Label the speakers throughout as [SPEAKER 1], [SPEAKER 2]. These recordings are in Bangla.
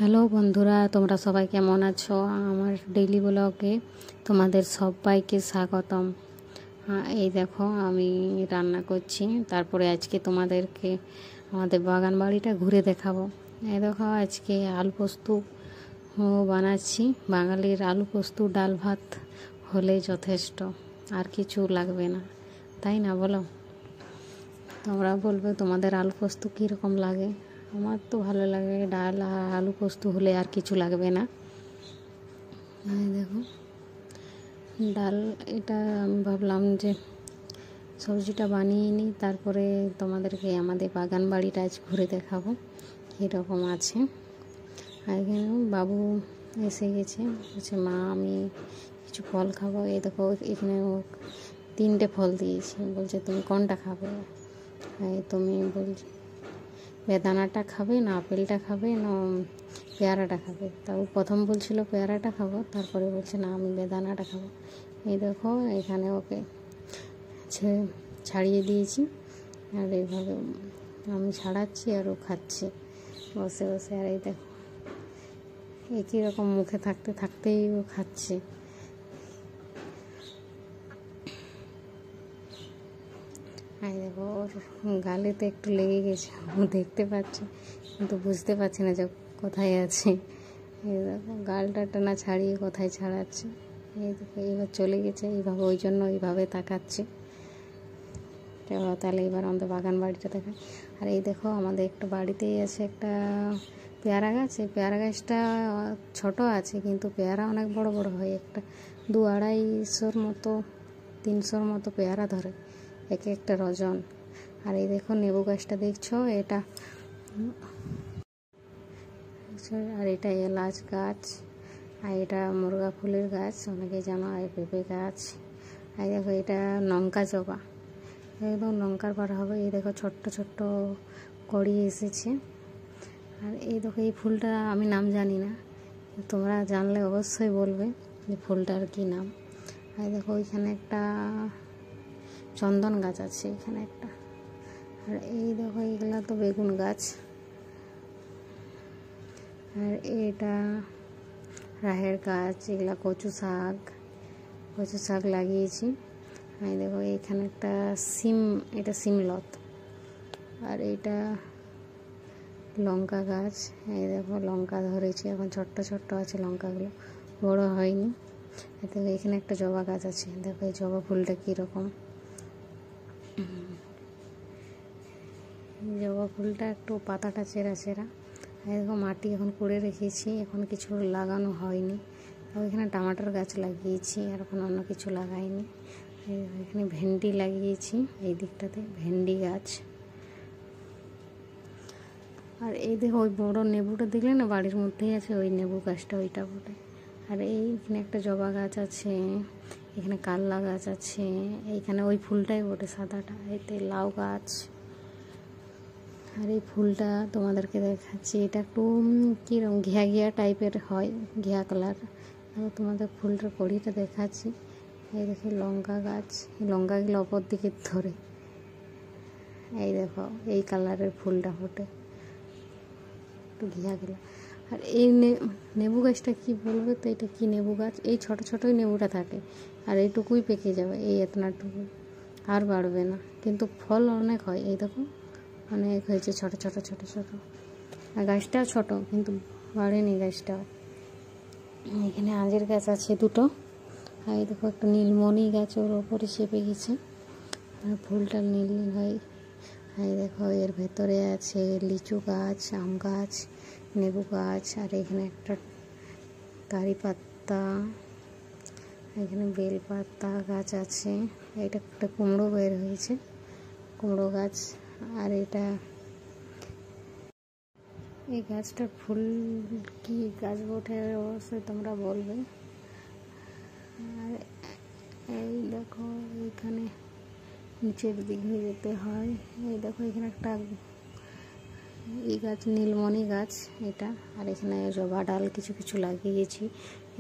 [SPEAKER 1] হ্যালো বন্ধুরা, তোমরা সবাই কেমন আছো? আমার ডেইলি ব্লগে তোমাদের সবাইকে স্বাগতম। এই দেখো আমি রান্না করছি, তারপরে আজকে তোমাদেরকে আমাদের বাগান বাড়িটা ঘুরে দেখাবো। এই দেখো আজকে আলু পোস্ত বানাচ্ছি। বাঙালির আলু পোস্ত ডাল ভাত হলেই যথেষ্ট, আর কিছু লাগবে না, তাই না বলো? তোমরা বলবে তোমাদের আলু পোস্ত কীরকম লাগে। আমার তো ভালো লাগে, ডাল আর আলু পোস্ত হলে আর কিছু লাগবে না। দেখো ডাল, এটা আমি ভাবলাম যে সবজিটা বানিয়ে নিই, তারপরে তোমাদেরকে আমাদের বাগান বাড়িটা আজ ঘুরে দেখাবো কীরকম আছে। আর এখানে বাবু এসে গেছে, বলছে মা আমি কিছু ফল খাবো। এই দেখো এখানে ও 3টে ফল দিয়েছি, বলছে তুমি কোনটা খাবে? তুমি বলছি বেদানাটা খাবে না আপেলটা খাবে না পেয়ারাটা খাবে। তাও প্রথম বলছিল পেয়ারাটা খাবো, তারপরে বলছে না আমি বেদানাটা খাবো। এই দেখো এখানে ওকে ছাড়িয়ে দিয়েছি, আর এইভাবে আমি ছাড়াচ্ছি আর ও খাচ্ছে বসে বসে। আর এই দেখো একই রকম মুখে থাকতে থাকতেই ও খাচ্ছে। আর দেখো ওর গালেতে একটু লেগে গেছে, ও দেখতে পাচ্ছে কিন্তু বুঝতে পারছে না যে কোথায় আছে। এই দেখো গালটা না ছাড়িয়ে কোথায় ছাড়াচ্ছে। এই দেখো এবার চলে গেছে, এইভাবে ওই জন্য এইভাবে তাকাচ্ছে। তাহলে এবার আমাদের বাগান বাড়িটা দেখায়। আর এই দেখো আমাদের একটা বাড়িতেই আছে একটা পেয়ারা গাছ। এই পেয়ারা গাছটা ছোট আছে কিন্তু পেয়ারা অনেক বড় বড় হয়, একটা 200-250 মতো 300 মতো পেয়ারা ধরে এক একটা রজন। আর এই দেখো লেবু গাছটা দেখছো, এটা আর এটা এলাচ গাছ, আর এটা মুরগা ফুলের গাছ অনেকে জানো, আর পেঁপে গাছ। আর দেখো এটা লঙ্কা জবা, একদম লঙ্কার বার হবে। এই দেখো ছোট্ট ছোট্ট কড়ি এসেছে। আর এই দেখো এই ফুলটা আমি নাম জানি না, তোমরা জানলে অবশ্যই বলবে যে ফুলটার কী নাম। আর দেখো ওইখানে একটা চন্দন গাছ আছে এখানে একটা। আর এই দেখো এগুলা তো বেগুন গাছ। আর এটা রাহের গাছ, এগুলা কচু শাক লাগিয়েছি। আর দেখো এখানে একটা সিম, এটা সিমলত। আর এটা লঙ্কা গাছ, এই দেখো লঙ্কা ধরেছে এখন, ছোট্ট ছোট্ট আছে লঙ্কাগুলো, বড় হয়নি। দেখো এখানে একটা জবা গাছ আছে, দেখো এই জবা ফুলটা কীরকম। জবা ফুলটা একটু পাতাটা চেরা চেরা। এরকম মাটি এখন করে রেখেছি, এখন কিছু লাগানো হয়নি। আর এখানে টমাটোর গাছ লাগিয়েছি, আর এখন অন্য কিছু লাগাইনি। এখানে ভেন্ডি লাগিয়েছি, এই দিকটাতে ভেন্ডি গাছ। আর এই দেখো ওই বড় নেবুটা দেখলে না, বাড়ির মধ্যেই আছে ওই নেবু গাছটা, ওইটা বটে। আর এইখানে একটা জবা গাছ আছে, এখানে কাল্লা গাছ আছে, এইখানে ওই ফুলটাই বটে সাদাটা। এতে লাউ গাছ। আর এই ফুলটা তোমাদেরকে দেখাচ্ছি, এটা একটু কীরকম ঘিয়া ঘিয়া টাইপের হয়, ঘিয়া কালার। তোমাদের ফুলটার কড়িটা দেখাচ্ছি। এই দেখো লঙ্কা গাছ, লঙ্কাগুলো অপর দিকে ধরে। এই দেখো এই কালারের ফুলটা ফোটে, একটু ঘিয়া গেলা। আর এই নেবু গাছটা কি বলবে তো, এটা কি নেবু গাছ? এই ছোট ছোটোই নেবুটা থাকে, আর এইটুকুই পেকে যাবে, এই এতনাটুকু আর বাড়বে না, কিন্তু ফল অনেক হয়। এই দেখো অনেক হয়েছে ছোট ছোট ছোট ছোট। আর গাছটাও ছোট কিন্তু বাড়েনি গাছটাও। এখানে আজের গাছ আছে 2টো। আর এই দেখো একটা নীলমণি গাছ, ওর ওপরে চেপে গেছে, আর ফুলটা নীল হয়। আর দেখো এর ভেতরে আছে লিচু গাছ, আম গাছ, নেবু গাছ। আর এখানে একটা কারি পাতা, এখানে বেলপাতা গাছ আছে। এটা একটা কুমড়ো বের হয়েছে, কুমড়ো গাছ। আর এটা এই গাছটার ফুল কি গাছ বটে অবশ্যই তোমরা বলবে। আর এই দেখো এখানে নিচের দিকে যেতে হয়। এই দেখো এখানে একটা এই গাছ নীলমণি গাছ এটা। আর এখানে জবা ডাল কিছু কিছু লাগিয়েছি।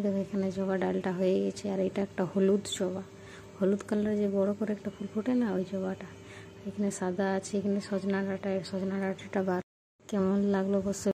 [SPEAKER 1] দেখো এখানে জবা ডালটা হয়ে গেছে। আর এটা একটা হলুদ জবা, হলুদ কালার যে বড় করে একটা ফুল ফোটে না, ওই জবাটা। এখানে সাদা আছে, এখানে সজনা ডাঁটা বার। কেমন লাগলো অবশ্যই